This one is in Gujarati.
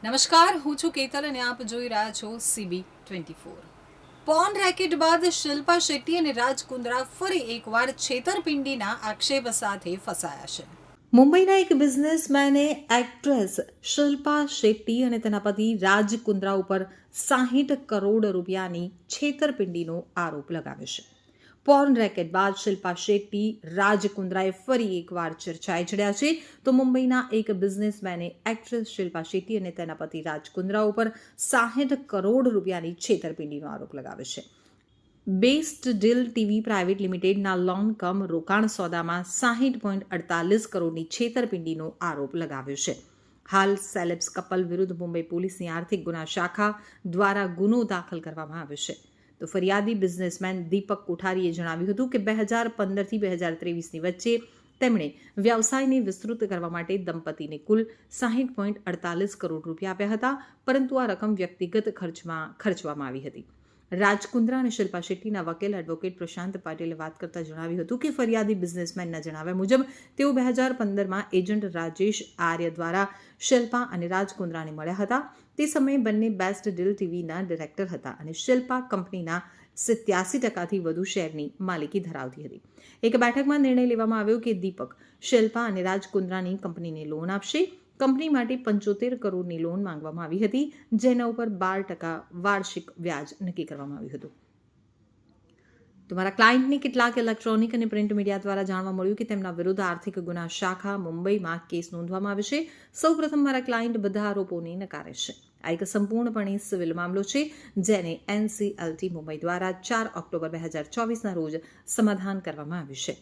નમસ્કાર, હું છું કેતલ અને આપ જોઈ રહ્યા છો CB24. પોર્ન રેકેટ બાદ શિલ્પા શેટ્ટી અને રાજ કુંદ્રા ફરી એકવાર છેતરપિંડીના આક્ષેપ સાથે ફસાયા છે. મુંબઈના એક બિઝનેસમેને એક્ટ્રેસ શિલ્પા શેટ્ટી અને તેના પતિ રાજ કુંદ્રા ઉપર 60 કરોડ રૂપિયાની છેતરપિંડીનો આરોપ લગાવ્યો છે. પોર્ન રેકેટ બાદ શિલ્પા શેટ્ટી રાજ કુંદ્રાએ ફરી એકવાર ચર્ચાએ ચડ્યા છે. તો મુંબઈના એક બિઝનેસમેને એક્ટ્રેસ શિલ્પા શેટ્ટી અને તેના પતિ રાજ કુંદ્રા ઉપર 60 કરોડ રૂપિયાની છેતરપિંડીનો આરોપ લગાવ્યો છે. બેસ્ટ ડીલ ટીવી પ્રાઇવેટ લિમિટેડના લોન કમ રોકાણ સોદામાં 60.48 કરોડની છેતરપિંડીનો આરોપ લગાવ્યો છે. હાલ સેલેબ્સ કપલ વિરુદ્ધ મુંબઈ પોલીસની આર્થિક ગુના શાખા દ્વારા ગુનો દાખલ કરવામાં આવ્યો છે. તો ફરિયાદી બિઝનેસમેન દીપક કોઠારીએ જણાવ્યું હતું કે 2015થી 2023ની વચ્ચે તેમણે વ્યવસાયને વિસ્તૃત કરવા માટે દંપતીને કુલ 60.48 કરોડ રૂપિયા આપ્યા હતા, પરંતુ આ રકમ વ્યક્તિગત ખર્ચવામાં આવી હતી. રાજ કુંદ્રા અને શિલ્પા શેટ્ટીના વકીલ એડવોકેટ પ્રશાંત પાટીલે વાત કરતા જણાવ્યું હતું કે ફરિયાદી બિઝનેસમેનના જણાવ્યા મુજબ તેઓ 2015માં એજન્ટ રાજેશ આર્ય દ્વારા શિલ્પા અને રાજ કુંદ્રાને મળ્યા હતા. તે સમયે બંને બેસ્ટ ડીલ ટીવીના ડિરેક્ટર હતા અને શિલ્પા કંપનીના 87%થી વધુ શેરની માલિકી ધરાવતી હતી. એક બેઠકમાં નિર્ણય લેવામાં આવ્યો કે દીપક શિલ્પા અને રાજ કુંદ્રાની કંપનીને લોન આપશે. કંપની માટે 75 કરોડની લોન માંગવામાં આવી હતી, જેના ઉપર 12% વાર્ષિક વ્યાજ નક્કી કરવામાં આવ્યું હતું. તમારા ક્લાયન્ટને કેટલાક ઇલેક્ટ્રોનિક અને પ્રિન્ટ મીડિયા દ્વારા જાણવા મળ્યું કે તેમના વિરુદ્ધ આર્થિક ગુના શાખા મુંબઈમાં કેસ નોંધવામાં આવ્યો છે. સૌપ્રથમ મારા ક્લાયન્ટ બધા આરોપોને નકારે છે. આ એક સંપૂર્ણપણે સિવિલ મામલો છે, જેને NCLT મુંબઈ દ્વારા 4 ઓક્ટોબર 2024ના રોજ સમાધાન કરવામાં આવ્યું છે.